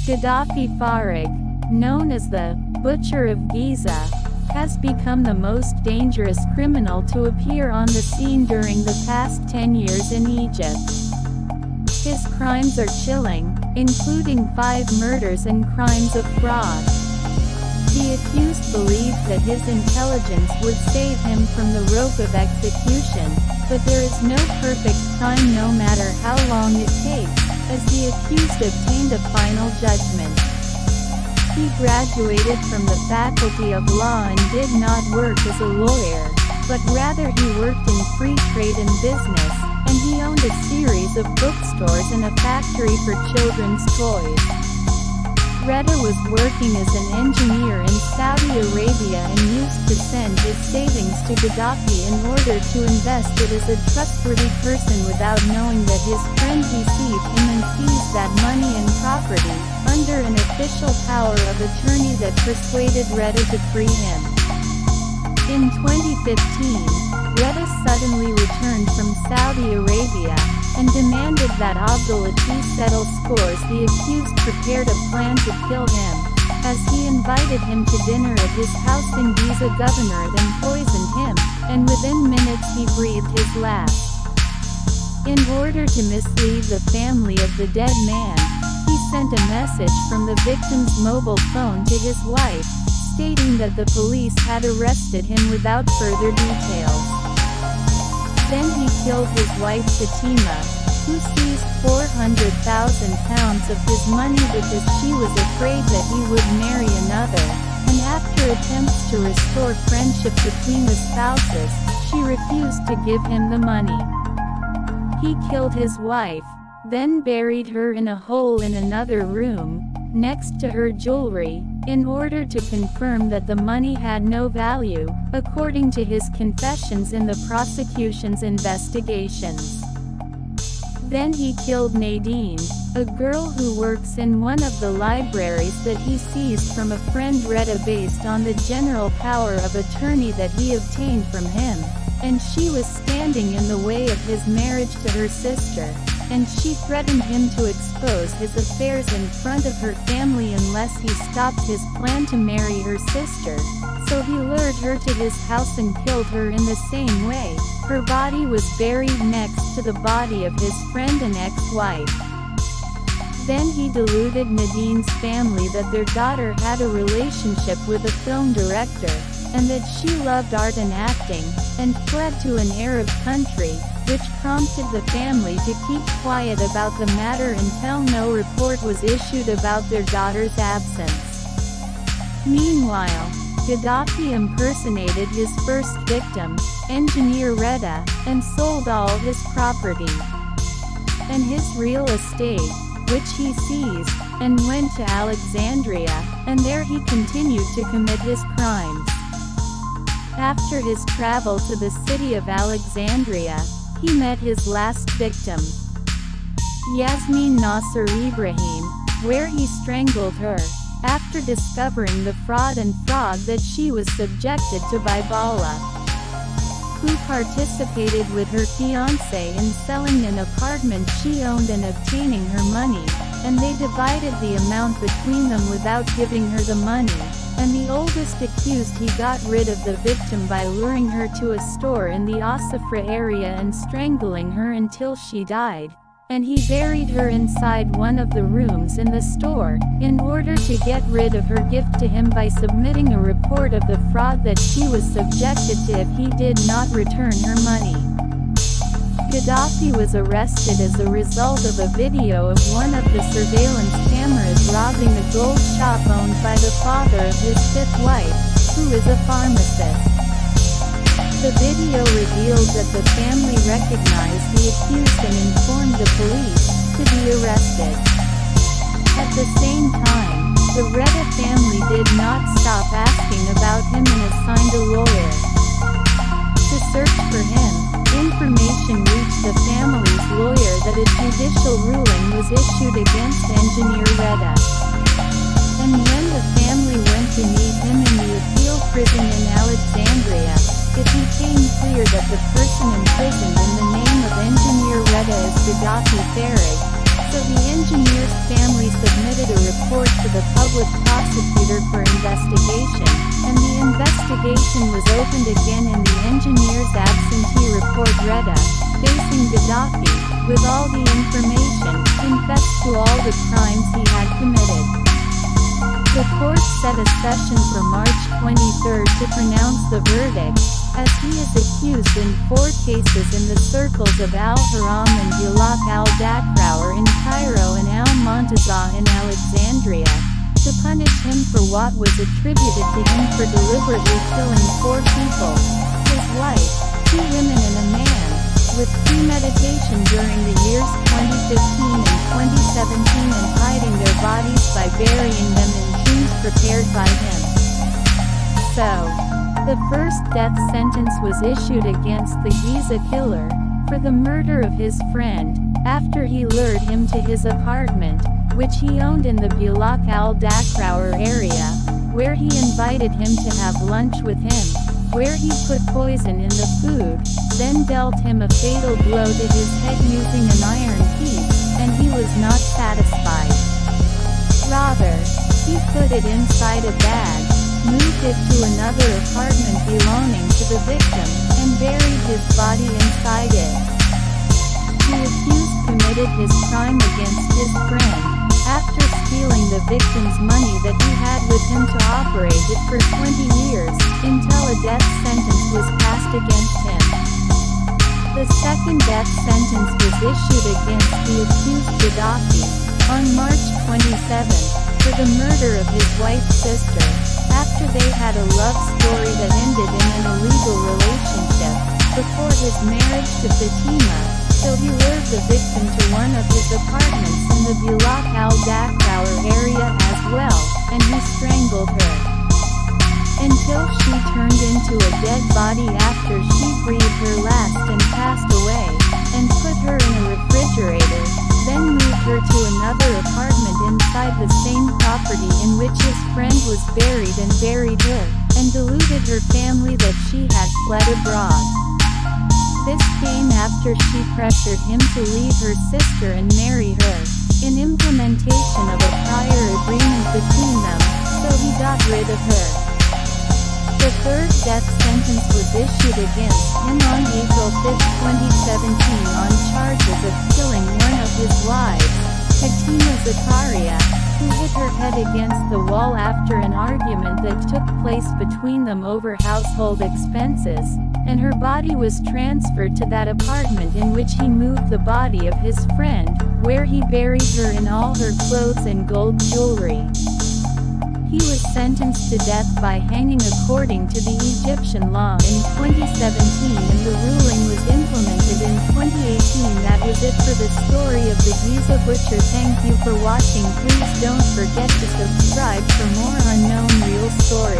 Gaddafi Farag, known as the Butcher of Giza, has become the most dangerous criminal to appear on the scene during the past 10 years in Egypt. His crimes are chilling, including 5 murders and crimes of fraud. The accused believed that his intelligence would save him from the rope of execution, but there is no perfect crime no matter how long it takes, as the accused obtained a final judgment. He graduated from the Faculty of Law and did not work as a lawyer, but rather he worked in free trade and business, and he owned a series of bookstores and a factory for children's toys. Reda was working as an engineer in Saudi Arabia and used to send his savings to Gaddafi in order to invest it as a trustworthy person without knowing that his friend deceived him and seized that money and property, under an official power of attorney that persuaded Reda to free him. In 2015, Reda suddenly returned from Saudi Arabia, and demanded that Abdulatif settle scores. The accused prepared a plan to kill him, as he invited him to dinner at his house in Giza Governorate and poisoned him, and within minutes he breathed his last. In order to mislead the family of the dead man, he sent a message from the victim's mobile phone to his wife, stating that the police had arrested him without further details. Then he killed his wife Fatima, who seized £400,000 of his money because she was afraid that he would marry another, and after attempts to restore friendship between the spouses, she refused to give him the money. He killed his wife, then buried her in a hole in another room, next to her jewelry, in order to confirm that the money had no value, according to his confessions in the prosecution's investigations. Then he killed Nadine, a girl who works in one of the libraries that he seized from a friend Reda based on the general power of attorney that he obtained from him, and she was standing in the way of his marriage to her sister, and she threatened him to expose his affairs in front of her family unless he stopped his plan to marry her sister, so he lured her to his house and killed her in the same way. Her body was buried next to the body of his friend and ex-wife. Then he deluded Nadine's family that their daughter had a relationship with a film director, and that she loved art and acting, and fled to an Arab country, which prompted the family to keep quiet about the matter until no report was issued about their daughter's absence. Meanwhile, Gaddafi impersonated his first victim, engineer Reda, and sold all his property and his real estate, which he seized, and went to Alexandria, and there he continued to commit his crimes. After his travel to the city of Alexandria, he met his last victim, Yasmin Nasser Ibrahim, where he strangled her, after discovering the fraud that she was subjected to by Bala, who participated with her fiancé in selling an apartment she owned and obtaining her money, and they divided the amount between them without giving her the money, and the oldest accused he got rid of the victim by luring her to a store in the Asafra area and strangling her until she died, and he buried her inside one of the rooms in the store, in order to get rid of her gift to him by submitting a report of the fraud that she was subjected to if he did not return her money. Gaddafi was arrested as a result of a video of one of the surveillance cameras robbing a gold shop owned by the father of his 5th wife, who is a pharmacist. The video revealed that the family recognized the accused and informed the police to be arrested. At the same time, the Reda family did not stop asking about him and assigned a lawyer to search for him. Information reached the family's lawyer that a judicial ruling was issued against engineer Reda. And when the family went to meet him in the appeal prison in Alexandria, it became clear that the person imprisoned in the name of engineer Reda is Gaddafi Farag, so the engineer's family submitted a report public prosecutor for investigation, and the investigation was opened again in the engineer's absentee report Reda, facing Gaddafi, with all the information, confessed to all the crimes he had committed. The court set a session for March 23 to pronounce the verdict, as he is accused in 4 cases in the circles of Al-Haram and Bulaq al-Dakraour in Cairo and al-Montazah in Alexandria, to punish him for what was attributed to him for deliberately killing 4 people, his wife, 2 women and a man, with premeditation during the years 2015 and 2017 and hiding their bodies by burying them in tombs prepared by him. So, the first death sentence was issued against the Giza killer, for the murder of his friend, after he lured him to his apartment, which he owned in the Bulaq al-Dakraour area, where he invited him to have lunch with him, where he put poison in the food, then dealt him a fatal blow to his head using an iron piece, and he was not satisfied. Rather, he put it inside a bag, moved it to another apartment belonging to the victim, and buried his body inside it. The accused committed his crime against his friend, after stealing the victim's money that he had with him to operate it for 20 years, until a death sentence was passed against him. The second death sentence was issued against the accused Gaddafi, on March 27, for the murder of his wife's sister, after they had a love story that ended in an illegal relationship, before his marriage to Fatima, so he lured the victim to one of his apartments in the Bulaq al-Dakraour area as well, and he strangled her, until she turned into a dead body after she breathed her last and passed away, and put her in a refrigerator, then moved her to another apartment inside the same property in which his friend was buried and buried her, and deluded her family that she had fled abroad. This came after she pressured him to leave her sister and marry her, in implementation of a prior agreement between them, so he got rid of her. The third death sentence was issued against him on April 5, 2017 on charges of killing one of his wives, Fatima Zakaria, who hit her head against the wall after an argument that took place between them over household expenses, and her body was transferred to that apartment in which he moved the body of his friend, where he buried her in all her clothes and gold jewelry. He was sentenced to death by hanging according to the Egyptian law in 2017, and the ruling was implemented in 2018. That was it for the story of the Giza Butcher. Thank you for watching. Please don't forget to subscribe for more unknown real stories.